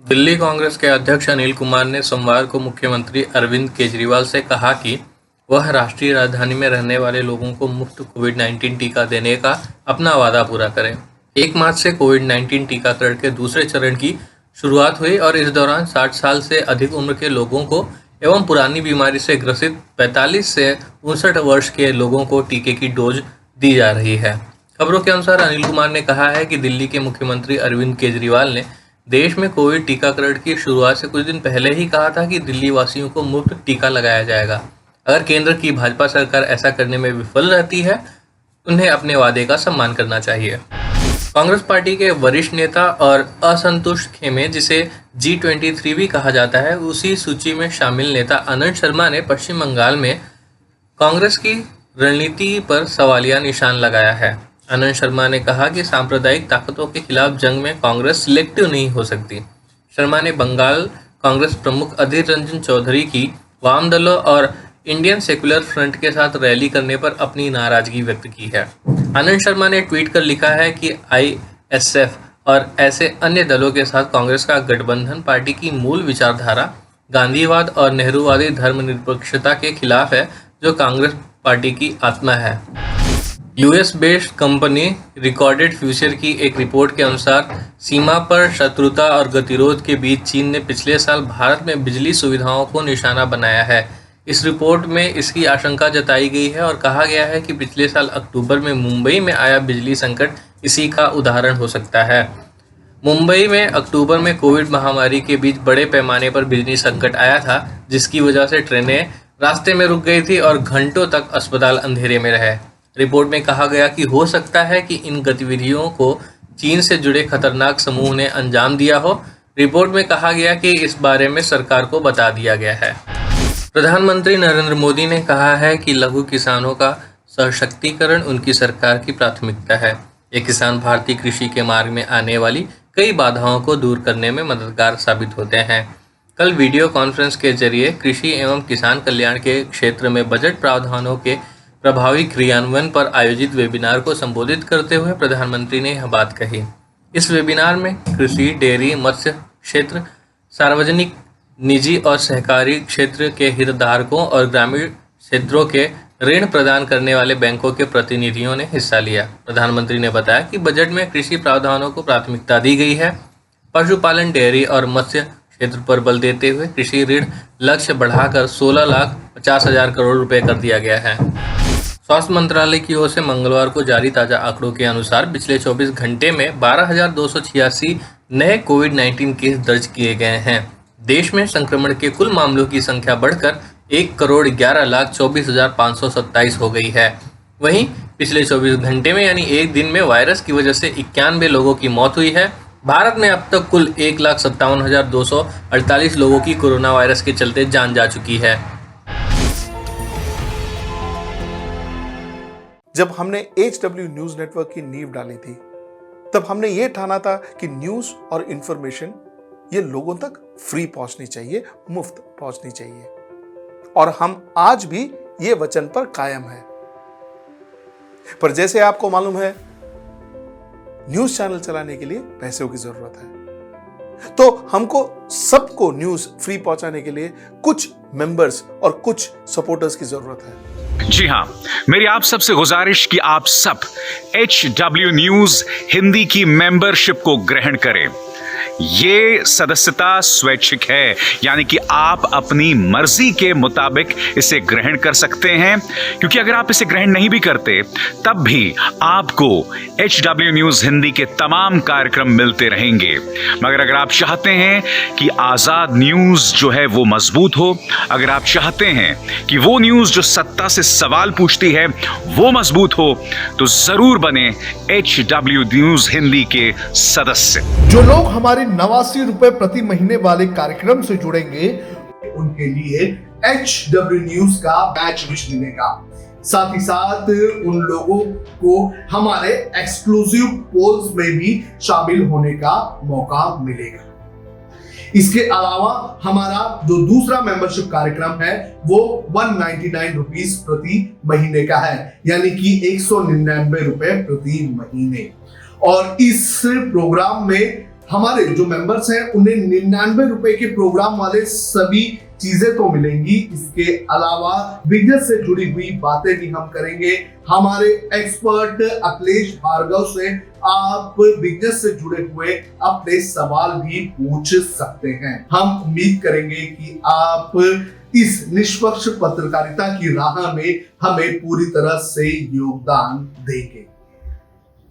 दिल्ली कांग्रेस के अध्यक्ष अनिल कुमार ने सोमवार को मुख्यमंत्री अरविंद केजरीवाल से कहा कि वह राष्ट्रीय राजधानी में रहने वाले लोगों को मुफ्त कोविड-19 टीका देने का अपना वादा पूरा करें। 1 मार्च से कोविड-19 टीकाकरण के दूसरे चरण की शुरुआत हुई और इस दौरान 60 साल से अधिक उम्र के लोगों को एवं पुरानी बीमारी से ग्रसित 45 से 59 वर्ष के लोगों को टीके की डोज दी जा रही है। खबरों के अनुसार अनिल कुमार ने कहा है कि दिल्ली के मुख्यमंत्री अरविंद केजरीवाल ने देश में कोविड टीकाकरण की शुरुआत से कुछ दिन पहले ही कहा था कि दिल्ली वासियों को मुफ्त टीका लगाया जाएगा। अगर केंद्र की भाजपा सरकार ऐसा करने में विफल रहती है, उन्हें अपने वादे का सम्मान करना चाहिए। कांग्रेस पार्टी के वरिष्ठ नेता और असंतुष्ट खेमे, जिसे G23 भी कहा जाता है, उसी सूची में शामिल नेता आनंद शर्मा ने पश्चिम बंगाल में कांग्रेस की रणनीति पर सवालिया निशान लगाया है। आनंद शर्मा ने कहा कि सांप्रदायिक ताकतों के खिलाफ जंग में कांग्रेस सिलेक्टिव नहीं हो सकती। शर्मा ने बंगाल कांग्रेस प्रमुख अधीर रंजन चौधरी की वाम दलों और इंडियन सेक्युलर फ्रंट के साथ रैली करने पर अपनी नाराजगी व्यक्त की है। आनंद शर्मा ने ट्वीट कर लिखा है कि ISF और ऐसे अन्य दलों के साथ कांग्रेस का गठबंधन पार्टी की मूल विचारधारा गांधीवाद और नेहरूवादी धर्मनिरपेक्षता के खिलाफ है, जो कांग्रेस पार्टी की आत्मा है। US based company recorded future की एक रिपोर्ट के अनुसार सीमा पर शत्रुता और गतिरोध के बीच चीन ने पिछले साल भारत में बिजली सुविधाओं को निशाना बनाया है। इस रिपोर्ट में इसकी आशंका जताई गई है और कहा गया है कि पिछले साल अक्टूबर में मुंबई में आया बिजली संकट इसी का उदाहरण हो सकता है। मुंबई में अक्टूबर में कोविड महामारी के बीच बड़े पैमाने पर बिजली संकट आया था, जिसकी वजह से ट्रेनें रास्ते में रुक गई थी और घंटों तक अस्पताल अंधेरे में रहे। रिपोर्ट में कहा गया कि हो सकता है कि इन गतिविधियों को चीन से जुड़े खतरनाक समूह ने अंजाम दिया हो। रिपोर्ट में कहा गया कि इस बारे में सरकार को बता दिया गया है। प्रधानमंत्री नरेंद्र मोदी ने कहा है कि लघु किसानों का सशक्तिकरण उनकी सरकार की प्राथमिकता है। ये किसान भारतीय कृषि के मार्ग में आने वाली कई बाधाओं को दूर करने में मददगार साबित होते हैं। कल वीडियो कॉन्फ्रेंस के जरिए कृषि एवं किसान कल्याण के क्षेत्र में बजट प्रावधानों के प्रभावी क्रियान्वयन पर आयोजित वेबिनार को संबोधित करते हुए प्रधानमंत्री ने यह बात कही। इस वेबिनार में कृषि, डेयरी, मत्स्य क्षेत्र, सार्वजनिक, निजी और सहकारी क्षेत्र के हितधारकों और ग्रामीण क्षेत्रों के ऋण प्रदान करने वाले बैंकों के प्रतिनिधियों ने हिस्सा लिया। प्रधानमंत्री ने बताया कि बजट में कृषि प्रावधानों को प्राथमिकता दी गई है। पशुपालन, डेयरी और मत्स्य क्षेत्र पर बल देते हुए कृषि ऋण लक्ष्य बढ़ाकर 16,50,000 करोड़ रुपए कर दिया गया है। स्वास्थ्य मंत्रालय की ओर से मंगलवार को जारी ताज़ा आंकड़ों के अनुसार पिछले 24 घंटे में 12,286 नए कोविड-19 केस दर्ज किए गए हैं। देश में संक्रमण के कुल मामलों की संख्या बढ़कर 1,11,24,527 हो गई है। वहीं पिछले 24 घंटे में यानी एक दिन में वायरस की वजह से 91 लोगों की मौत हुई है। भारत में अब तक कुल 1,57,248 लोगों की कोरोना वायरस के चलते जान जा चुकी है। जब हमने HW न्यूज नेटवर्क की नींव डाली थी, तब हमने ये ठाना था कि न्यूज और इंफॉर्मेशन ये लोगों तक फ्री पहुंचनी चाहिए, मुफ्त पहुंचनी चाहिए, और हम आज भी ये वचन पर कायम हैं। पर जैसे आपको मालूम है, न्यूज चैनल चलाने के लिए पैसों की जरूरत है, तो हमको सबको न्यूज फ्री पहुंचाने के लिए कुछ मेंबर्स और कुछ सपोर्टर्स की जरूरत है। जी हां, मेरी आप सबसे गुजारिश कि आप सब HW न्यूज हिंदी की मेंबरशिप को ग्रहण करें। ये सदस्यता स्वैच्छिक है, यानी कि आप अपनी मर्जी के मुताबिक इसे ग्रहण कर सकते हैं, क्योंकि अगर आप इसे ग्रहण नहीं भी करते तब भी आपको HW न्यूज हिंदी के तमाम कार्यक्रम मिलते रहेंगे। मगर अगर आप चाहते हैं कि आजाद न्यूज जो है वो मजबूत हो, अगर आप चाहते हैं कि वो न्यूज जो सत्ता से सवाल पूछती है वो मजबूत हो, तो जरूर बने HW न्यूज हिंदी के सदस्य। जो लोग हमारे 89 रुपए प्रति महीने वाले कार्यक्रम से जुड़ेंगे, उनके लिए HW न्यूज का बैच विश मिलेगा। साथ ही साथ उन लोगों को हमारे एक्सक्लूसिव पोल्स में भी शामिल होने का मौका मिलेगा। इसके अलावा हमारा जो दूसरा मेंबरशिप कार्यक्रम है वो 199 रुपीस प्रति महीने का है, यानी कि 199 रुपए प्रति महीने। और इस प्रोग्राम में हमारे जो मेंबर्स हैं उन्हें 99 रुपए के प्रोग्राम वाले सभी चीजें तो मिलेंगी। इसके अलावा बिजनेस से जुड़ी हुई बातें भी हम करेंगे। हमारे एक्सपर्ट अखिलेश भार्गव से आप बिजनेस से जुड़े हुए अपने सवाल भी पूछ सकते हैं। हम उम्मीद करेंगे कि आप इस निष्पक्ष पत्रकारिता की राह में हमें पूरी तरह से योगदान देंगे।